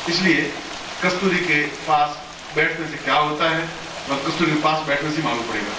इसलिए कस्तूरी के पास बैठने से क्या होता है और कस्तूरी के पास बैठने से मालूम पड़ेगा।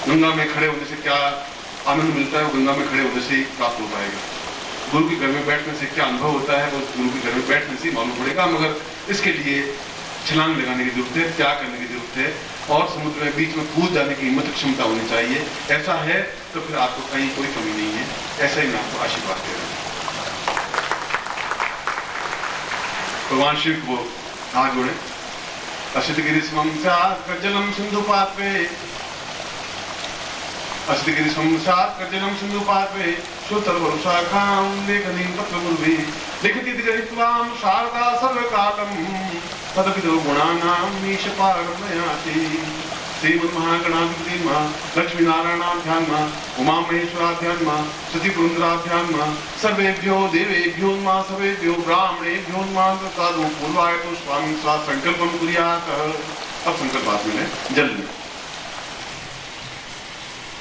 गंगा में खड़े होने से क्या आनंद मिलता है वो गंगा में खड़े होने से ही प्राप्त हो पाएगा। गुरु के घर में बैठने से क्या अनुभव होता है वो गुरु के घर में बैठने से मालूम पड़ेगा। मगर इसके लिए छलांग लगाने की जरूरत है, त्याग करने की जरूरत है और समुद्र में बीच में कूद जाने की हिम्मत क्षमता होनी चाहिए। ऐसा है तो फिर आपको कहीं कोई कमी नहीं है। ऐसा ही मैं आपको आशीर्वाद दे रहा हूं। भगवान शिव को हाथ जोड़े। असितगिरी जलम सिंधु पात्रे, असितगिरी जलम सिंधु पात्रे श्रोतर वरुषाखां लेखनी पत्रमुर्वी लिखति दिगरित्वां शारदा सर्वकालं तदपि दो गुणानां मीशपारमयाति। श्रीमन्महागणाधिपति लक्ष्मी नारायणाभ्याम उमा महेश्वराभ्याम सती पुरंदराभ्याम सर्वेभ्यो देवेभ्यो सर्वेभ्यो ब्राह्मणेभ्यो साधु पूर्वाय तो स्वामी सा संकल्पम कुर्यात्। अब संकल्प हाथ में है जल में।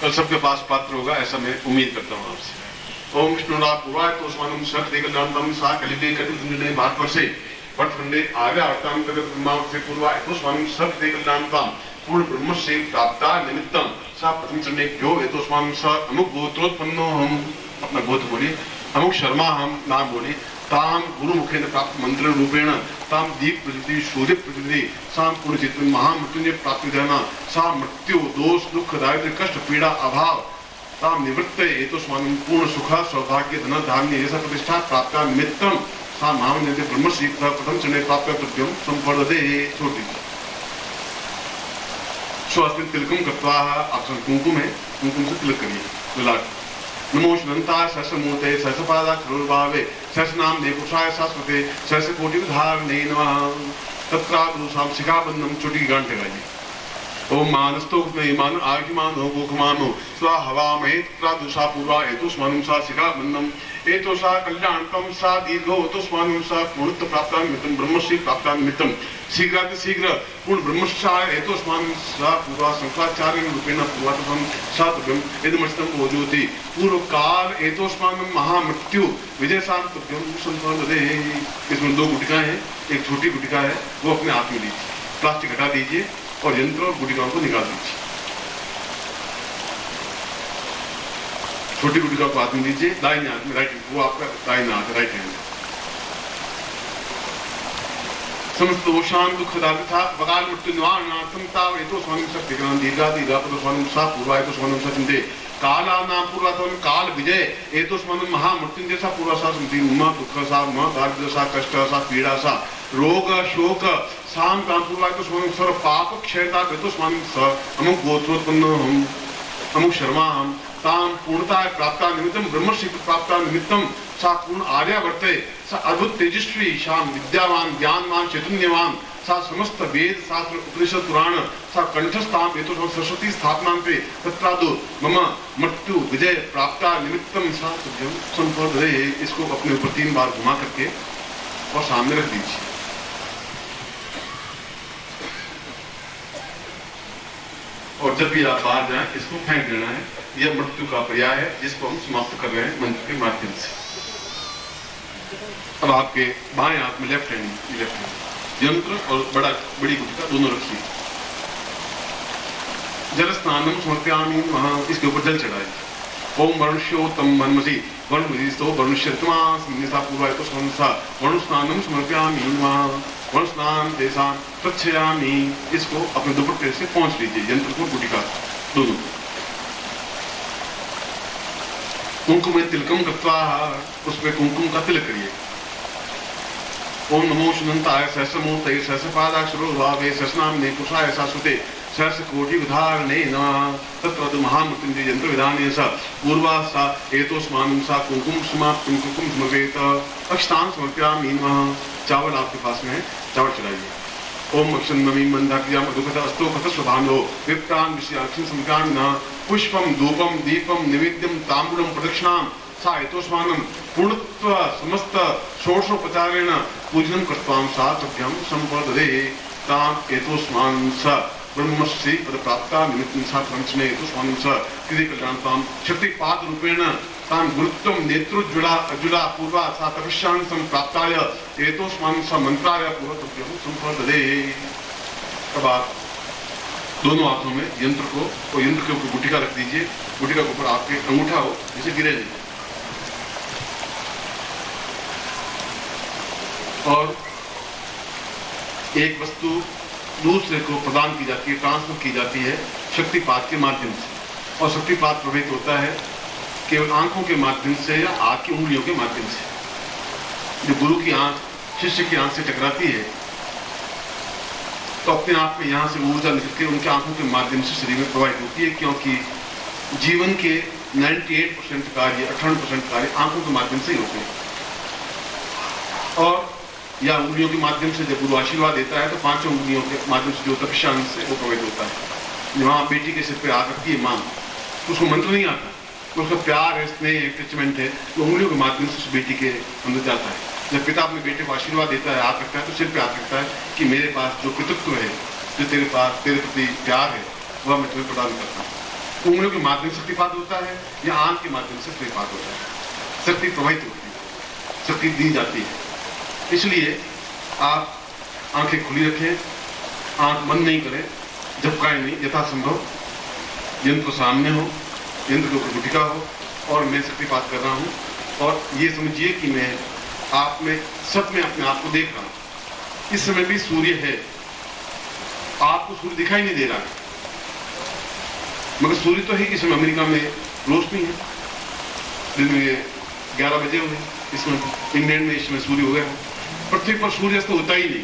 कल सबके पास पात्र होगा ऐसा मैं उम्मीद करता हूँ आपसे। ओम विष्णुरा पूर्वाय तो स्वामी सख देगलांतम सा कलिले कटिने भारतवर्षे वर्तखंडे आर्या अर्थां तगत ब्रह्मावसे पूर्वाय तो स्वामी सख देगलांतम पूर्ण ब्रह्म से प्राप्ता निमित्तम सा प्रथम चरणे भ्यो एतो स्वामी सा अमुक गोत्रोत्पन्नो हम अपना गोत्र बोलिए, अमुक शर्मा हम नाम बोलिए, ताम गुरु मुखेन प्राप्त मंत्र रूपेण ताम दीप प्रकृति सूर्य प्रकृति साम पूर्ण चित्त महामृत्युंजय प्राप्ति जाना सा मृत्यु दोष दुख दारिद्र्य कष्ट पीड़ा अभाव ताम निवृत्त एतो स्वामी पूर्ण सुख सौभाग्य धन धान्य ऐसा प्रतिष्ठा प्राप्त निमित्तम सा महामंत्र ब्रह्म से प्रथम चरणे प्राप्त तुभ्यम संपर्दे। छोटी स्वास्मिन तिलकम कृत्वा अक्षर कुंकुम है, कुंकुम से तिलक करिए ललाट। नमो श्रीमंता सहस्रमूर्ते सहस्रपादाक्षरोर्भावे सहस्रनाम पुरुषाय शाश्वते सहस्रकोटिधारणे नमः। तत्रादुषां शिखाबन्धं छोटी की गांठ लगाइए। ओम मानस्तो मान आगिमानो गोखमानो स्वा हवामहे तत्रादुषा पूर्वा एतुष्मानुं सा शिखाबन्धं एतोषा कल्याणतम सा दीर्घो एतुष्मानुं सा पूर्णत्व प्राप्तानिमित्तं ब्रह्मश्री प्राप्तानिमित्तं शीघ्रातिशीघ्र पूर्ण ब्रह्मचार्य एतोष्मानुं सा पूर्वा शंकराचार्य रूपेण पूर्वातम सातव्यम यदमस्तम ओजोति पूर्व काल एतोष्मानुं महामृत्यु विजयशांतव्यम संपर्दे। इसमें दो गुटिकाएं हैं, एक छोटी गुटिका है वो अपने हाथ में लीजिए, प्लास्टिक हटा दीजिए और यंत्र और गुटिकाओं को निकाल दीजिए। छोटी गुटिका को हाथ में लीजिए, दाहिने हाथ में राइट, वो आपका दाहिना हाथ है, राइट हैंड। समस्त दोषान दुख दारिद्र्य था बगाल मृत्यु निवारणार्थम ताव एतो स्वामी शक्ति ज्ञान दीर्घादि स्वामी सा पूर्वाय तो स्वामी सचिंते काला नाम पूर्वातम काल विजय एतो स्वामी महामृत्युंजय सा पूर्वा सा स्मृति उमा दुख सा उमा दारिद्र्य सा कष्ट सा पीड़ा सा रोग शोक साम काम पूर्वाय तो स्वामी सर्व पाप क्षयता एतो स्वामी स अमुक गोत्रोत्पन्न हम अमुक शर्मा हम ताम पूर्णता प्राप्ता निमित्तम ब्रह्मश्री प्राप्ता निमित्तम सा पूर्ण आर्यावर्ते सा अद्भुत तेजस्वी शाम विद्यावान ज्ञानवान चैतन्यवान सा समस्त वेद शास्त्र उपनिषद पुराण सा कंठस्थान हेतु सरस्वती स्थापना पे तत्रादो मम मृत्यु विजय प्राप्ता निमित्तम सा संपर्दे। इसको अपने ऊपर 3 बार घुमा करके और सामने रख दीजिए। और जब भी आप बाहर जाएं इसको फेंक देना है। यह मृत्यु का पर्याय है जिसको हम समाप्त कर रहे हैं मंत्र के माध्यम से। अब आपके बाएं हाथ में लेफ्ट हैंड यंत्र और बड़ी गुटिका दोनों रखिए। जल स्नानम समर्पयामि वहां इसके ऊपर जल चढ़ाइए। ओम वरुष्योतम मनमसी वरुणिस्तो वरुष्यत्मा संसा पूर्वाय तो संसा वरुण स्नानम समर्पयामि वहां वरुण स्नान देशान प्रच्छयामि। इसको अपने दुपट्टे से पहुंच लीजिए, यंत्र को गुटिका दोनों। कुंकुम तिलकम कृत्वा उसमें कुंकुम का तिलक करिए। ओम नमो शुनंताय सहस्रमूर्तये सहस्रपादाक्षरोर्भावे सहस्रनाम्ने पुरुषाय शाश्वते सहस्रकोटिधारणे नमः। तत्र महामृत्युंजय यंत्र विधानेन स पूर्वा सा एतोस्मानं सा कुंकुम समाप्तिं कुंकुम समर्पयेत। अक्षतां समर्पयामि नमः। चावल आपके पास में है, चावल चढ़ाइए। ओम अक्षन्नमी मंदाक्रिया मधुकथ अस्तो कथ स्वभानो विप्रान विषयाक्षिं समकामिना पुष्पम धूपम दीपम निवेद्यम तांबूलम प्रदक्षिणां सा एतोस्मानं पूर्णत्व समस्त षोडशोपचारेण पूजनं कृत्वां सा तुभ्यं संपर्दते। तां एतोस्मानं स ब्रह्मश्री पद प्राप्ता निमित्तं सा प्रपंचने एतोस्मानं स कृते कल्याणतां शक्तिपाद रूपेण तां गुरुत्वं नेत्रोज्ज्वला अज्ज्वला पूर्वा सा तपस्यां संप्राप्ताय एतोस्मान् स मंत्राय पूर्वतुभ्यं संप्रददे। अब आप दोनों हाथों में यंत्र को, और यंत्र के ऊपर गुटिका रख दीजिए। गुटिका के ऊपर आपके अंगूठा हो, जिसे गिरे नहीं, और एक वस्तु दूसरे को प्रदान की जाती है, ट्रांसफर की जाती है शक्तिपात के माध्यम से। और शक्तिपात प्रभावित होता है केवल आंखों के माध्यम से या हाथ की उंगलियों के माध्यम से। जो गुरु की आंख शिष्य की आंख से टकराती है तो अपने आप में यहां से ऊर्जा निकल के उनके आंखों के माध्यम से शरीर में प्रवाहित होती है, क्योंकि जीवन के 98% कार्य, 18% कार्य आंखों के माध्यम से ही होते हैं। और या उंगलियों के माध्यम से जब गुरु आशीर्वाद देता है तो 5 उंगलियों के माध्यम से जो तपस्या से वो प्रभावित होता है। वहां बेटी के सिर पे हाथ रखती है मां, तो उसको मंत्र नहीं आता, तो उसका प्यार है, स्नेह, अटैचमेंट है, तो उंगलियों के माध्यम से उस बेटी के अंदर जाता है। जब पिता अपने बेटे को आशीर्वाद देता है, हाथ रखता है, तो सिर पे हाथ रखता है कि मेरे पास जो पितृत्व है, जो तेरे पास तेरे प्रति प्यार है, वह मैं तुम्हें प्रदान करता हूँ। उंगलियों के माध्यम से शक्तिपात होता है या आंख के माध्यम से शक्तिपात होता है। शक्ति प्रवाहित होती है, शक्ति दी जाती है। इसलिए आप आंखें खुली रखें, आंख बंद नहीं करें, झपकाएं नहीं, यथासंभव यंत्र सामने हो, यंत्र के ऊपर गुटिका हो और मैं शक्तिपात कर रहा हूं। और ये समझिए कि मैं आप में सब में अपने आप को देख रहा हूं। इस समय भी सूर्य है, आपको सूर्य दिखाई नहीं दे रहा है, मगर सूर्य तो है। इस समय अमेरिका में रोशनी है, दिन में 11 बजे हुए, इसमें इंग्लैंड में इसमें सूर्य हो गया है। पृथ्वी पर सूर्य अस्त होता ही नहीं,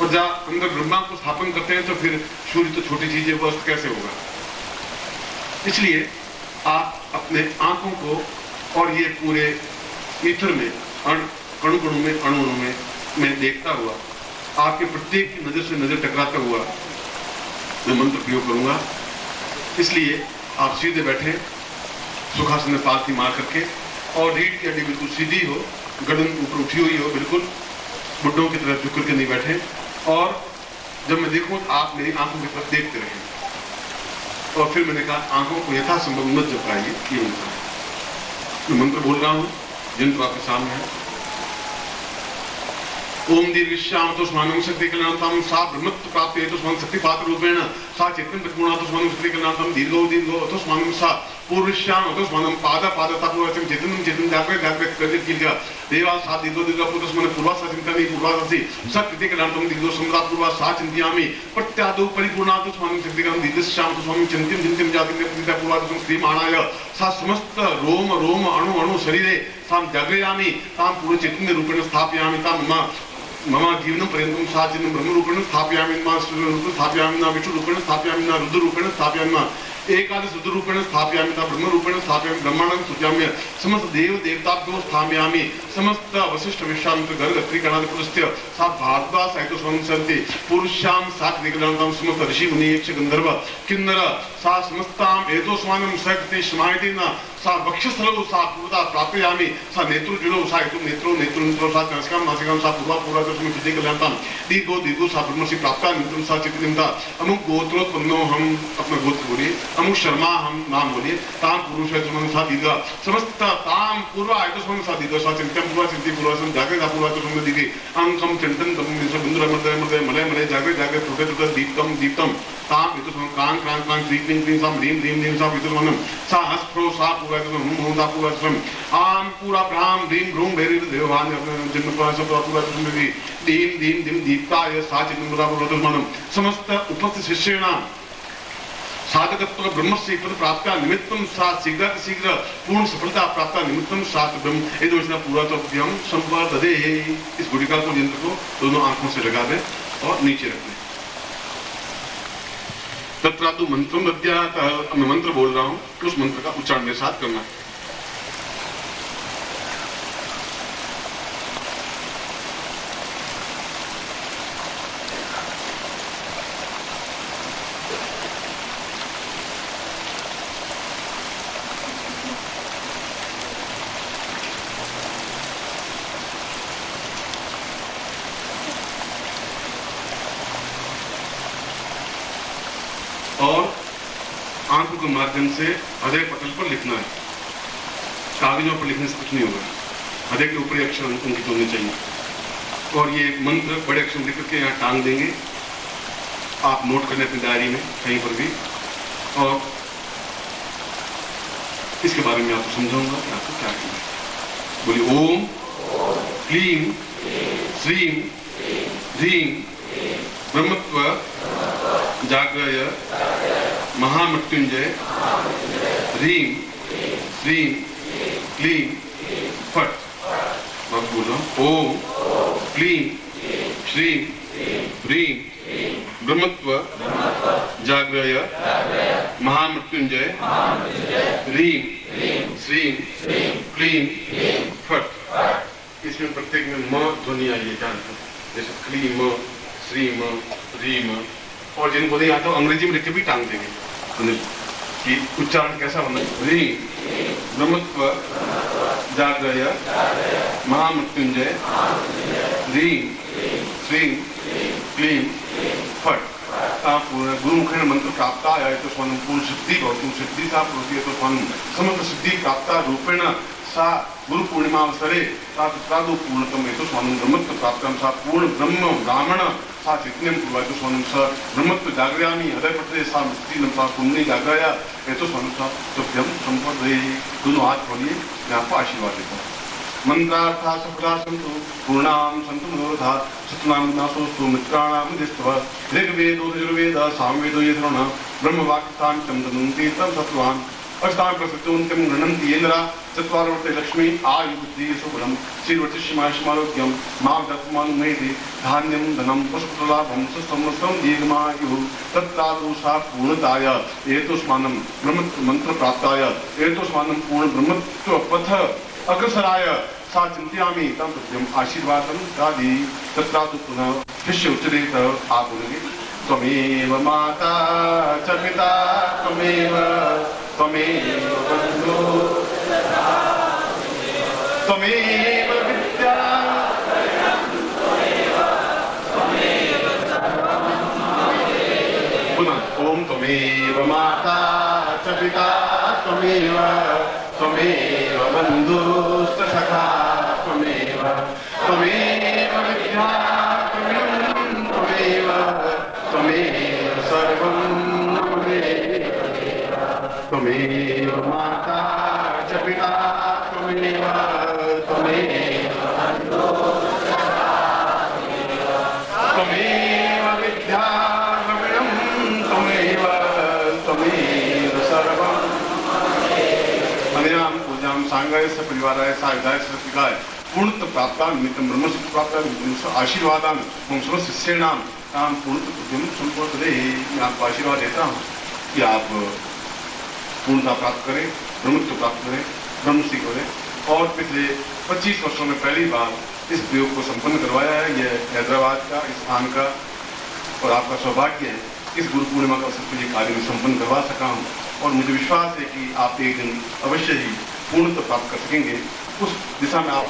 और जब अंदर ब्रह्मा को स्थापन करते हैं तो फिर सूर्य तो छोटी चीज है, वो अस्त कैसे होगा। इसलिए आप अपने आंखों को और ये पूरे ईथर में कणु कणु में अणु में मैं देखता हुआ, आपके प्रत्येक की नजर से नजर टकराता हुआ मैं मंत्र प्रयोग करूंगा। इसलिए आप सीधे बैठे, सुखासन में पालथी मार करके, और रीढ़ की हड्डी बिल्कुल सीधी हो, गर्दन ऊपर उठी हुई हो, बिल्कुल बुड्ढों की तरह झुक करके नहीं बैठे। और जब मैं देखूं तो आप मेरी आंखों की तरफ देखते रहें। और फिर मैंने कहा आंखों को यथासंभव मत झपकाइए, ये मंत्र है। मैं मंत्र बोल रहा हूं, यंत्र आपके सामने है। ओम दीर्घश्याम तो स्वानम शक्ति कल्याणतम सा ब्रह्मत्व प्राप्त है तो स्वान शक्तिपात रूपेण सा चैतन्य प्रतिगुणा तो स्वानम शक्ति कल्याणतम दीर्घो दीर्घो तो स्वानम सा पूर्वश्याम तो स्वानम पाद पाद तत्वचम चैतन्यम चैतन्य जागृत जागृत कर किल्गा देवा सा दीर्घो दीर्घ पूर्व स्वान पूर्वा सा चिंतनी पूर्वासी सा कृति कल्याणतम दीर्घो सम्रा पूर्वा सा चिंतयामि प्रत्यादो परिपूर्णा तो स्वानम शक्ति कल्याण दीर्घश्याम तो स्वानम चिंतन चिंतन जाति प्रतिता पूर्वा तो श्रीमाणाय सा समस्त रोम रोम अणु अणु शरीरे तां जागृयामि तां पूर्व चैतन्य रूपेण स्थापयामि तां मम जीवनं पर्यन्तं सा चिन्नं ब्रह्मरूपेण स्थापयामि, मा सूर्यरूपेण स्थापयामि, न विष्णुरूपेण स्थापयामि, न रुद्ररूपेण स्थापयामि, न एकादश रुद्ररूपेण स्थापयामि, न ब्रह्मरूपेण स्थापयामि, ब्रह्मांडं सृजामि, समस्त देव देवताभ्यो स्थापयामि, समस्त वशिष्ठ विश्वामित्र गर्ग त्रिगणादि पुरस्त्य सा भारद्वाज सहितो संसन्ति पुरुषां सा कृतिकलान्तां समस्त ऋषि मुनि यक्ष गंधर्व किन्नर सा समस्तां एतोस्मानं शक्ति स्मायति न सा वक्षस्थलो सा पूर्वता प्रापयामि, सा नेत्रोज्वलो सा हेतु नेत्रो नेत्रो सा नासिकां नासिकां सा पूर्वा पूर्वा तस्मै कृतिकलान्तां दीर्घो दीर्घो सा ब्रह्मसि प्राप्ता नित्यं सा चित्तनिमता अमुक गोत्रोत्पन्नो हम अपना गोत्र बोलिए, अमुक शर्मा हम नाम बोलिए, ताम पुरुष है तुम सा दीर्घ समस्त ताम पूर्वा है तो सुमन सा दीर्घ सा चिंतन पूर्वा चिंती पूर्वा सम जागे जा पूर्वा तो सुमन दीर्घ अंकम चिंतन तम मिश्र बिंदु मर्दय मर्दय मलय मलय जागे जागे टूटे टूटे दीप्तम दीप्तम ताम इतो सुमन क्रांग क्रांग क्रांग क्रीं क्रीं क्रीं साम रीं रीं रीं सा इतो सुमन सा अस्प्रो सा पूर्वा तो हम हम दा पूर्वा सम आम पूरा ब्राह्म रीं रूं भेरी देवान जन्म पूरा सब पूरा तो सुमन दीन दीन दीन दीप्ताय सा चिंतन पूरा पूरा तो सुमन समस्त उपस्थित शिष्याणां साधकत्व ब्रह्मस्य पद प्राप्त निमित्तम सा शीघ्र शीघ्र पूर्ण सफलता प्राप्त निमित्तम सात ब्रह्म ये दोषना पूरा तो हम संपर्ददे। इस गुटिका को यंत्र को दोनों आंखों से लगा दें और नीचे रख दें। तत्रादु मंत्रम दद्यात्, मैं मंत्र बोल रहा हूं, उस मंत्र का उच्चारण मेरे साथ करना है। और आंखों के माध्यम से हृदय पटल पर लिखना है। कागजों पर लिखने से कुछ नहीं होगा, हर एक ऊपरी अक्षर अंकित होने चाहिए। और ये मंत्र बड़े अक्षर लिख करके यहाँ टांग देंगे, आप नोट कर लें अपनी डायरी में कहीं पर भी। और इसके बारे में आपको समझाऊंगा कि आपको क्या करना है। बोलिए ओम क्लीम श्रीम ह्रीम ब्रह्मत्व जाग्रय महामृत्युंजय ह्रीम श्रीम क्लीम फट। मैं बोल रहा हूं ओम क्लीम श्रीम ह्रीम ब्रह्मत्व जाग्रय महामृत्युंजय ह्रीम श्रीम क्लीम फट। इसमें प्रत्येक में म ध्वनि आई है, जानते जैसे क्लीम श्रीम ह्रीम। और जिनको नहीं आता अंग्रेजी में लिख के भी टांग देंगे कि उच्चारण कैसा होना है। ह्रीम ब्रह्मत्व जाग्रय महामृत्युंजय ह्रीम श्रीम क्लीम फट। आप गुरुमुखेन मंत्र प्राप्त आया तो स्वानम पूर्ण सिद्धि भवतु सिद्धि सा प्रवृत्ति तो स्वानम समस्त सिद्धि प्राप्त रूपेण सा गुरु पूर्णिमा अवसरे सा तत्रादो पूर्णतम हेतु स्वानम ब्रह्मत्व प्राप्तम सा पूर्ण ब्रह्म ब्राह्मण सा चैतन्यम कुर्वतु स्वानम स ब्रह्मत्व जागृयामि हृदय पत्रे सा मुक्ति सा पुण्य जागृया हेतु स्वानम सा तुभ्यम संपदे। दोनों हाथ खोलिए, मैं आपको आशीर्वाद देता हूँ। मंत्रार्था सफला सन्तु पूर्णाम सन्तु मनोरथा सतनाम विनाशोस्तु मित्राणाम दिष्टव ऋग्वेदो यजुर्वेदः सामवेदो यथर्वण ब्रह्मवाक्यतां तं दनुन्ति तं सत्वान् अष्टां प्रसृतोन्त्यं गृह्णन्ति येन्द्रा चत्वारवर्ते लक्ष्मी आयुर्बुद्धि सुबलं श्रीर्वचिष्यमायुष्मारोग्यं मां दत्तमानुमेति धान्यं धनं पुष्पलाभं सुसंवत्सरं दीर्घमायुः तत्रादोषा पूर्णताय एतोस्मानं ब्रह्म मंत्र प्राप्ताय एतोस्मानं पूर्ण ब्रह्मत्व पथ अग्रसराय सा चिंतयामि तम तुभ्यम आशीर्वादं दादी। तत्रातु पुनः शिष्य उच्चते तब आप बोलेंगे त्वमेव माता च पिता त्वमेव बन्धु त्वमेव विद्या पुनः ओम त्वमेव माता च पिता त्वमेव बन्धुश्च सखा त्वमेव विद्या त्वमेव सर्वं त्वमेव माता च पिता त्वमेव विद्या त्वमेव सर्वं। मनिनाम पूजाम सांगाय स परिवाराय सायुधाय स पिताय पूर्णत्व प्राप्ता निमित्तं ब्रह्मसिद्ध प्राप्ता आशीर्वादान हम समस्त शिष्याणाम ताम पूर्णत्व तुभ्यम संपदे। मैं आपको आशीर्वाद देता हूँ कि आप पूर्णता प्राप्त करें, ब्रह्मत्व प्राप्त करें, ब्रह्म सीख करें। और पिछले 25 वर्षों में पहली बार इस प्रयोग को संपन्न करवाया है। यह हैदराबाद का इस स्थान का और आपका सौभाग्य है इस गुरु पूर्णिमा का अवसर पर ये कार्य में संपन्न करवा सका हूँ। और मुझे विश्वास है कि आप एक दिन अवश्य ही पूर्णत्व प्राप्त कर सकेंगे। उस दिशा में आप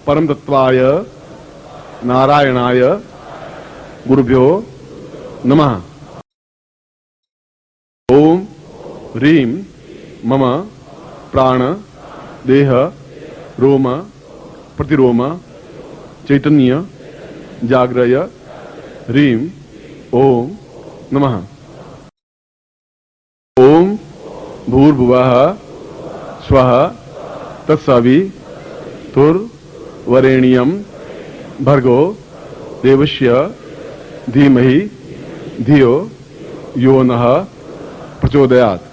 परम तत्वाय नारायणाय गुरुभ्यो नमः। ओम ह्रीं मम प्राण देह रोम प्रतिरोम चैतन्य जाग्रय ह्रीं ओम नमः। ओम भूर्भुवः स्वः तत्सवितुर्वरेण्यं भर्गो देवस्य धीमहि धियो यो नः प्रचोदयात्।